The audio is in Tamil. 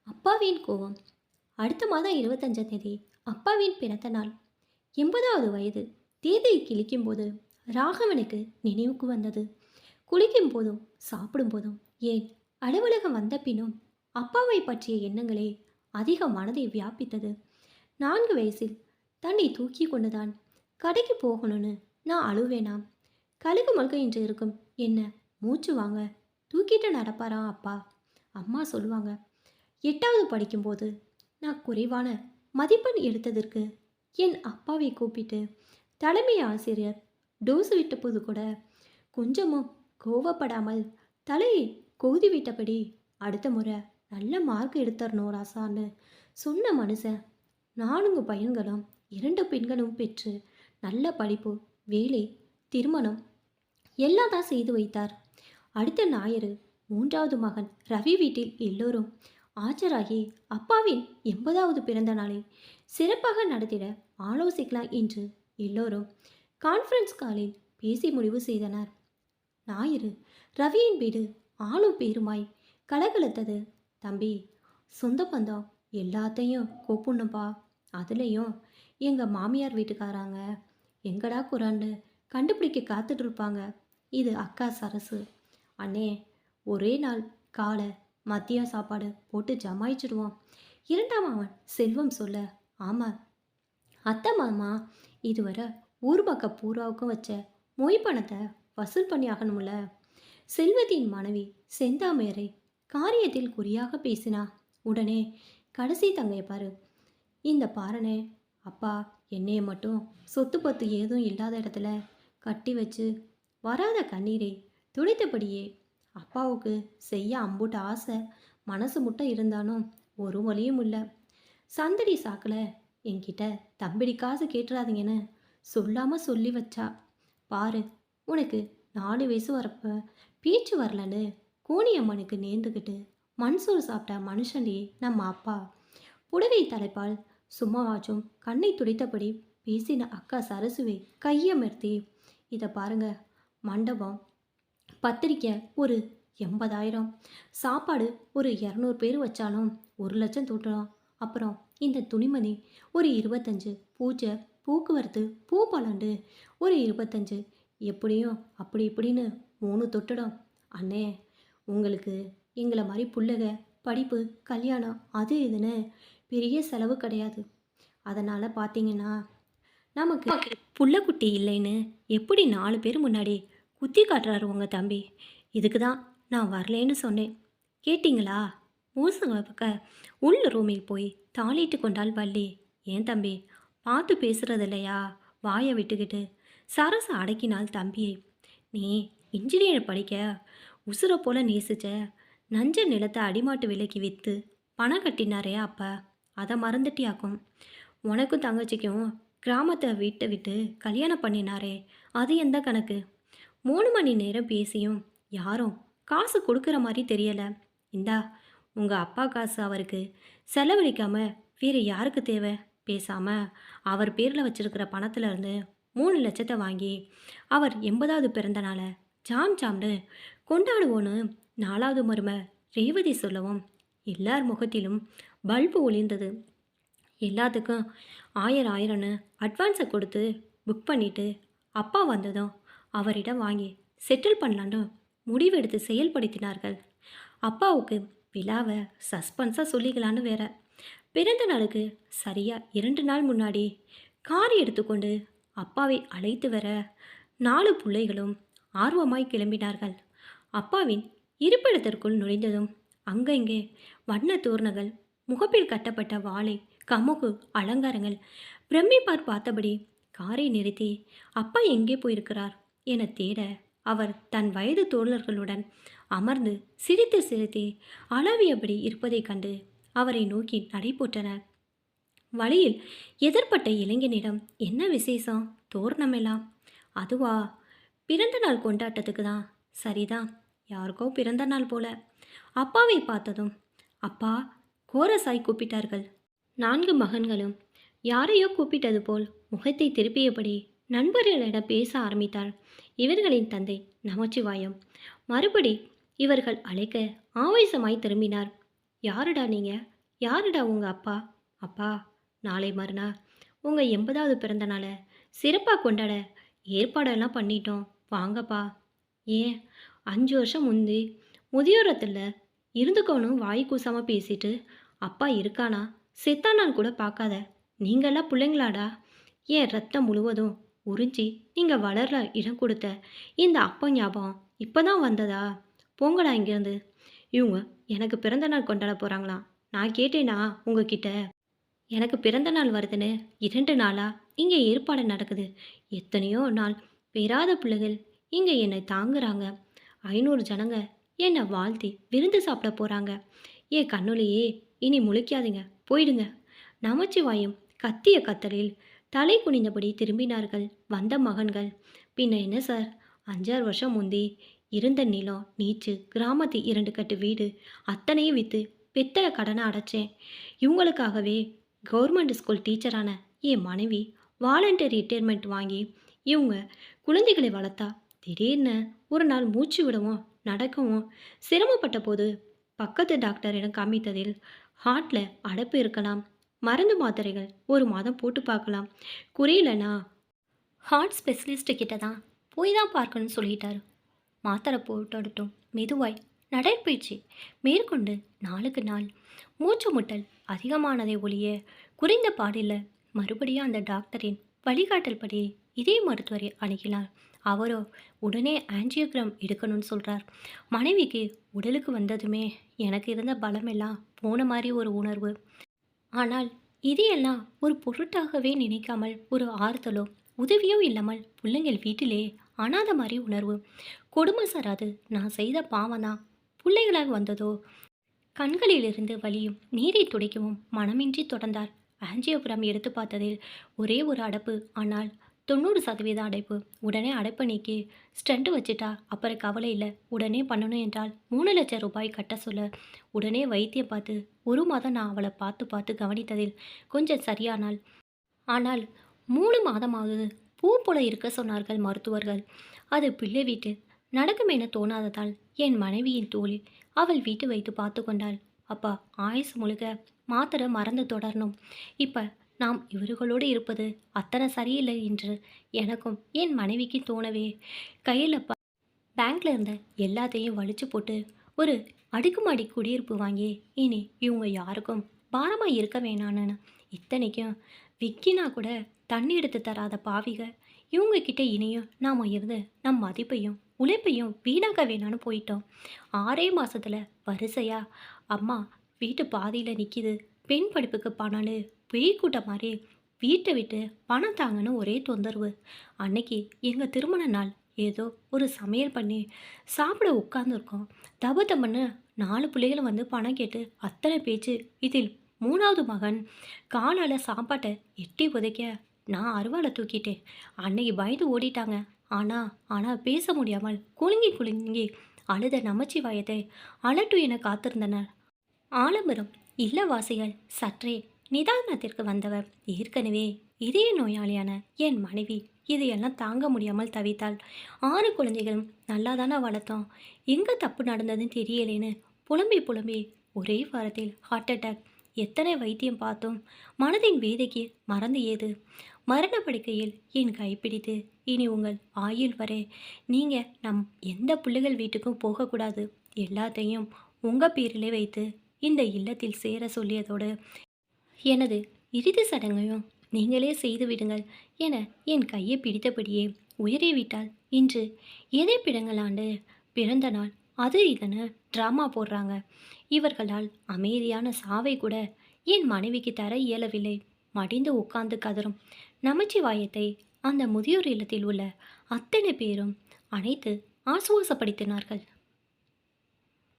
அப்பாவின் கோபம். அடுத்த மாதம் 25ஆம் தேதி அப்பாவின் பிறந்த நாள். 80வது வயது. தேதியை கிழிக்கும்போது ராகவனுக்கு நினைவுக்கு வந்தது. குளிக்கும் போதும் சாப்பிடும் போதும், ஏன் அலுவலகம் வந்த பின்னும் அப்பாவை பற்றிய எண்ணங்களே அதிக மனதை வியாபித்தது. 4 வயசில் தன்னை தூக்கி கொண்டுதான் கடைக்கு போகணும்னு நான் அழுவேனாம். கழுகு மல்க என்று இருக்கும் என்ன மூச்சு வாங்க தூக்கிட்டு நடப்பாரா அப்பா. அம்மா சொல்லுவாங்க. 8வது படிக்கும்போது நான் குறைவான மதிப்பெண் எடுத்ததற்கு என் அப்பாவை கூப்பிட்டு தலைமை ஆசிரியர் டோஸ் விட்டபோது கூட கொஞ்சமும் கோவப்படாமல் தலையை கோதி விட்டபடி அடுத்த முறை நல்ல மார்க் எடுத்துடணும் ராசான்னு சொன்ன மனுஷன் 4 பையன்களும் 2 பெண்களும் பெற்று நல்ல படிப்பு, வேலை, திருமணம் எல்லாம் தான் செய்து வைத்தார். அடுத்த ஞாயிறு 3வது மகன் ரவி வீட்டில் எல்லோரும் ஆஜராகி அப்பாவின் 80வது பிறந்த நாளை சிறப்பாக நடத்திட ஆலோசிக்கலாம் என்று எல்லோரும் கான்ஃபரன்ஸ் காலில் பேசி முடிவு செய்தனர். ஞாயிறு ரவியின் வீடு ஆளும் பேருமாய் கலகலத்தது. தம்பி, சொந்த பந்தம் எல்லாத்தையும் கூப்பிடணும்பா. அதுலேயும் எங்கள் மாமியார் வீட்டுக்காராங்க எங்கடா குரான்னு கண்டுபிடிக்க காத்துட்டு இருப்பாங்க. இது அக்கா சரசு. அண்ணே, ஒரே நாள் காலை மதியம் சாப்பாடு போட்டு ஜமாயிச்சிடுவோம். 2ஆம் அவன் செல்வம் சொல்ல, ஆமாம் அத்தை மாமா இதுவரை ஊர் பக்கம் பூராவுக்கும் வச்ச மொய் பணத்தை வசூல் பண்ணி ஆகணும்ல. செல்வத்தின் மனைவி செந்தாமையரை காரியத்தில் குறியாக பேசினா. உடனே கடைசி தங்கையை பாரு, இந்த பாருனே அப்பா என்னைய மட்டும் சொத்து பத்து ஏதும் இல்லாத இடத்துல கட்டி வச்சு வராத கண்ணீரை துடைத்தபடியே அப்பாவுக்கு செய்ய அம்புட்ட ஆசை மனசு முட்டை இருந்தாலும் ஒரு வழியும் இல்லை. சந்தடி சாக்கில் என்கிட்ட தம்பிடி காசு கேட்டுறாதீங்கன்னு சொல்லாமல் சொல்லி வச்சா. பாரு, உனக்கு 4 வயசு வரப்ப பேச்சு வரலன்னு கோணியம்மனுக்கு நேர்ந்துக்கிட்டு மண்சோறு சாப்பிட்ட மனுஷன்டி நம்ம அப்பா. புடவை தலைப்பால் சும்மாவாச்சும் கண்ணை துடைத்தபடி பேசின அக்கா சரசுவை கையமர்த்தி, இதை பாருங்க, மண்டபம் பத்திரிக்கை ஒரு 80,000, சாப்பாடு ஒரு 200 பேர் வச்சாலும் 1,00,000 தூட்டலாம். அப்புறம் இந்த துணிமணி ஒரு 25, பூஜை போக்குவரத்து பூ பலண்டு ஒரு 25, எப்படியும் அப்படி இப்படின்னு 3 தொட்டுடும். அண்ணே, உங்களுக்கு எங்களை மாதிரி புள்ளக படிப்பு கல்யாணம் அது இதுன்னு பெரிய செலவு கிடையாது. அதனால் பார்த்தீங்கன்னா நமக்கு புள்ளக்குட்டி இல்லைன்னு எப்படி 4 பேர் முன்னாடி குத்தி காட்டுறாரு உங்கள் தம்பி. இதுக்கு தான் நான் வரலேன்னு சொன்னேன். கேட்டிங்களா? மூசுங்க பக்க உள்ள ரூமில் போய் தாளிட்டு கொண்டாள் வள்ளி. ஏன் தம்பி, பார்த்து பேசுறது இல்லையா? வாயை விட்டுக்கிட்டு சரசு அடக்கினாள் தம்பியை. நீ இன்ஜினியர் படிக்க உசுரை போல நேசிச்ச நஞ்ச நிலத்தை அடிமாட்டு விலைக்கு விற்று பணம் கட்டினாரே அப்போ, அதை மறந்துட்டியாக்கும். உனக்கும் தங்கச்சிக்கும் கிராமத்தை வீட்டை விட்டு கல்யாணம் பண்ணினாரே, அது எந்த கணக்கு? 3 மணி நேரம் பேசியும் யாரும் காசு கொடுக்குற மாதிரி தெரியலை. இந்தா உங்கள் அப்பா காசு அவருக்கு செலவழிக்காம வேறு யாருக்கு தேவை? பேசாமல் அவர் பேரில் வச்சிருக்கிற பணத்திலேருந்து 3 லட்சத்தை வாங்கி அவர் 80வது பிறந்த நாளை ஜாம் ஜாம்னு கொண்டாடுவோன்னு 4வது மரும ரேவதி சொல்லவும் எல்லார் முகத்திலும் பல்பு ஒளிர்ந்தது. எல்லாத்துக்கும் 1000 அட்வான்ஸை கொடுத்து புக் பண்ணிவிட்டு அப்பா வந்ததும் அவரிடம் வாங்கி செட்டில் பண்ணலான்னு முடிவெடுத்து செயல்படுத்தினார்கள். அப்பாவுக்கு விழாவை சஸ்பென்ஸாக சொல்லிக்கலான்னு வேற. பிறந்த நாளுக்கு சரியாக 2 நாள் முன்னாடி கார் எடுத்துக்கொண்டு அப்பாவை அழைத்து வர 4 பிள்ளைகளும் ஆர்வமாய் கிளம்பினார்கள். அப்பாவின் இருப்பிடத்திற்குள் நுழைந்ததும் அங்கங்கே வண்ண தோரணங்கள், முகப்பில் கட்டப்பட்ட வாழை கமுகு அலங்காரங்கள் பிரமிப்பார் பார்த்தபடி காரை நிறுத்தி அப்பா எங்கே போயிருக்கிறார் என தேட அவர் தன் வயது தோழர்களுடன் அமர்ந்து சிரித்து சிரித்து அளவியபடி இருப்பதைக் கண்டு அவரை நோக்கி நடைபோட்டனர். வழியில் எதிர்பட்ட இளைஞனிடம், என்ன விசேஷம்? தோரணமெல்லாம் அதுவா? பிறந்த நாள் கொண்டாட்டத்துக்கு தான். சரிதான், யாருக்கோ பிறந்த நாள் போல. அப்பாவை பார்த்ததும் அப்பா கோரசாய் கூப்பிட்டார்கள். 4 மகன்களும் யாரையோ கூப்பிட்டது போல் முகத்தை திருப்பியபடி நண்பர்களிடம் பேச ஆரம்பித்தாள். இவர்களின் தந்தை நமச்சிவாயம் மறுபடி இவர்கள் அழைக்க ஆவேசமாய் திரும்பினார். யாருடா நீங்க? யாருடா உங்க அப்பா? அப்பா, நாளை மறுநாள் உங்க 80வது பிறந்த நாளை சிறப்பா கொண்டாட ஏற்பாடெல்லாம் பண்ணிட்டோம். வாங்கப்பா. ஏன் 5 வருஷம் முந்தி முதியோரத்துல இருந்துக்கோன்னு வாய் கூசாம பேசிட்டு, அப்பா இருக்கானா, செத்தானான்னு கூட பார்க்காத நீங்கெல்லாம் புள்ளைங்களாடா? என் ரத்தம் முழுவதும் உறிஞ்சி நீங்க வளர இடம் கொடுத்த இந்த அப்பா ஞாபகம் இப்பதான் வந்ததா? போங்கடா இங்கேருந்து. இவங்க எனக்கு பிறந்த நாள் கொண்டாட போறாங்களாம். நான் கேட்டேனா உங்ககிட்ட? எனக்கு பிறந்த நாள் வருதுன்னு 2 நாளா இங்கே ஏற்பாடு நடக்குது. எத்தனையோ நாள் பெறாத பிள்ளைகள் இங்கே என்னை தாங்குறாங்க. 500 ஜனங்க என்னை வாழ்த்தி விருந்து சாப்பிட போறாங்க. என் கண்ணுலேயே இனி முழிக்காதீங்க, போயிடுங்க. நமச்சிவாயம் கத்திய கத்தலில் தலை குனிந்தபடி திரும்பினார்கள் வந்த மகன்கள். பின்ன என்ன சார், 5-6 வருஷம் முந்தி இருந்த நிலம் நீச்சு கிராமத்து 2 கட்டு வீடு அத்தனையும் விற்று பெத்தல கடனை அடைச்சேன். இவங்களுக்காகவே கவர்மெண்ட் ஸ்கூல் டீச்சரான என் மனைவி வாலண்டரி ரிட்டையர்மெண்ட் வாங்கி இவங்க குழந்தைகளை வளர்த்தா திடீர்னு ஒரு நாள் மூச்சு விடவும் நடக்கவும் சிரமப்பட்ட போது பக்கத்து டாக்டர் என காமித்ததில் ஹார்ட்டில் அடைப்பு இருக்கலாம், மருந்து மாத்திரைகள் 1 மாதம் போட்டு பார்க்கலாம், குறையலனா ஹார்ட் ஸ்பெஷலிஸ்ட் கிட்ட தான் போய் தான் பார்க்கணும்னு சொல்லிட்டாரு. மாத்திரை போட்டுட்டும் மெதுவாய் நடைப்பயிற்சி மேற்கொண்டு நாளுக்கு நாள் மூச்சு முட்டல் அதிகமானதை ஒழிய குறைந்த பாடில்ல. மறுபடியும் அந்த டாக்டரின் வழிகாட்டல் படி இதே மருத்துவரை அணுகினார். அவரோ உடனே ஆஞ்சியோகிராம் எடுக்கணும்னு சொல்கிறார். மனைவிக்கு உடலுக்கு வந்ததுமே எனக்கு இருந்த பலமெல்லாம் போன மாதிரி ஒரு உணர்வு. ஆனால் இதையெல்லாம் ஒரு பொருட்டாகவே நினைக்காமல் ஒரு ஆறுதலோ உதவியோ இல்லாமல் பிள்ளைங்கள் வீட்டிலே அனாத மாதிரி உணர்வு. கொடுமை சார், அது நான் செய்த பாவம்தான் பிள்ளைகளாக வந்ததோ. கண்களிலிருந்து வலியும் நீரை துடைக்கவும் மனமின்றி தொடர்ந்தார். ஆஞ்சியோகிராம் எடுத்து பார்த்ததில் ஒரே ஒரு அடைப்பு, ஆனால் 90% அடைப்பு. உடனே அடைப்பை நீக்கி ஸ்டண்ட் வச்சுட்டா அப்புறம் கவலை இல்லை. உடனே பண்ணணும் என்றால் 3 லட்சம் ரூபாய் கட்ட சொல்ல உடனே வைத்தியம் பார்த்து 1 மாதம் நான் அவளை பார்த்து பார்த்து கவனித்ததில் கொஞ்சம் சரியானாள். ஆனால் 3 மாதமாவது பூ போல இருக்க சொன்னார்கள் மருத்துவர்கள். அது பிள்ளை வீட்டு நடக்கும் என தோணாததால் என் மனைவியின் தோளில் அவள் வீட்டு வைத்து பார்த்து கொண்டாள். அப்பா, ஆயுசு முழுக்க மாத்திரை மறந்து தொடரணும். இப்போ நாம் இவர்களோடு இருப்பது அத்தனை சரியில்லை என்று எனக்கும் என் மனைவிக்கு தோணவே கையில் பேங்க்ல இருந்த எல்லாத்தையும் வலிச்சு போட்டு ஒரு அடுக்குமாடி குடியிருப்பு வாங்கி இனி இவங்க யாருக்கும் பாரமாக இருக்க வேணான்னு, இத்தனைக்கும் விக்கினா கூட தண்ணி எடுத்து தராத பாவிக இவங்க கிட்ட இனியும் நாம் இருந்து நம் மதிப்பையும் உழைப்பையும் வீணாக்க வேணான்னு போயிட்டோம். 6 மாசத்துல வரிசையா அம்மா வீட்டு பாதியில் நிற்கிது. பெண் படிப்புக்கு பணம்னு வெய் கூட்ட மாதிரி வீட்டை விட்டு பணம் தாங்கன்னு ஒரே தொந்தரவு. அன்னைக்கு எங்கள் திருமண நாள் ஏதோ ஒரு சமையல் பண்ணி சாப்பிட உட்காந்துருக்கோம். தப தபன்னு 4 பிள்ளைகளும் வந்து பணம் கேட்டு அத்தனை பேச்சு. இதில் 3வது மகன் காலால் சாப்பாட்டை எட்டி உதைக்க நான் அருவாளை தூக்கிட்டேன். அன்னைக்கு பயந்து ஓடிட்டாங்க. ஆனால் பேச முடியாமல் குலுங்கி குலுங்கி அழுத நமச்சிவாயத்தை அலட்டு என காத்திருந்தனர். ஆலமரம் இல்லவாசிகள் சற்றே நிதானத்திற்கு வந்தவர். ஏற்கனவே இதய நோயாளியான என் மனைவி இதையெல்லாம் தாங்க முடியாமல் தவித்தாள். 6 குழந்தைகளும் நல்லா தானே வளர்த்தோம், எங்கே தப்பு நடந்ததுன்னு தெரியலேன்னு புலம்பி புலம்பி ஒரே வாரத்தில் ஹார்ட் அட்டாக். எத்தனை வைத்தியம் பார்த்தோம், மனதின் வேதைக்கு மறந்து ஏது. மரண படுக்கையில் என் கைப்பிடித்து இனி உங்கள் ஆயுள் வரை நீங்கள் எந்த பிள்ளைகள் வீட்டுக்கும் போகக்கூடாது, எல்லாத்தையும் உங்கள் பேரிலே வைத்து இந்த இல்லத்தில் சேர சொல்லியதோடு எனது இறுதி சடங்கையும் நீங்களே செய்து விடுங்கள் என என் கையை பிடித்தபடியே உயரேவிட்டால் இன்று எதை பிடங்களாண்டு பிறந்த நாள் அது இதென்னு ட்ராமா போடுறாங்க. இவர்களால் அமைதியான சாவை கூட என் மனைவிக்கு தர இயலவில்லை. மடிந்து உட்கார்ந்து கதறும் நமச்சிவாயத்தை அந்த முதியோர் இல்லத்தில் உள்ள அத்தனை பேரும் அனைத்து ஆசுவாசப்படுத்தினார்கள்.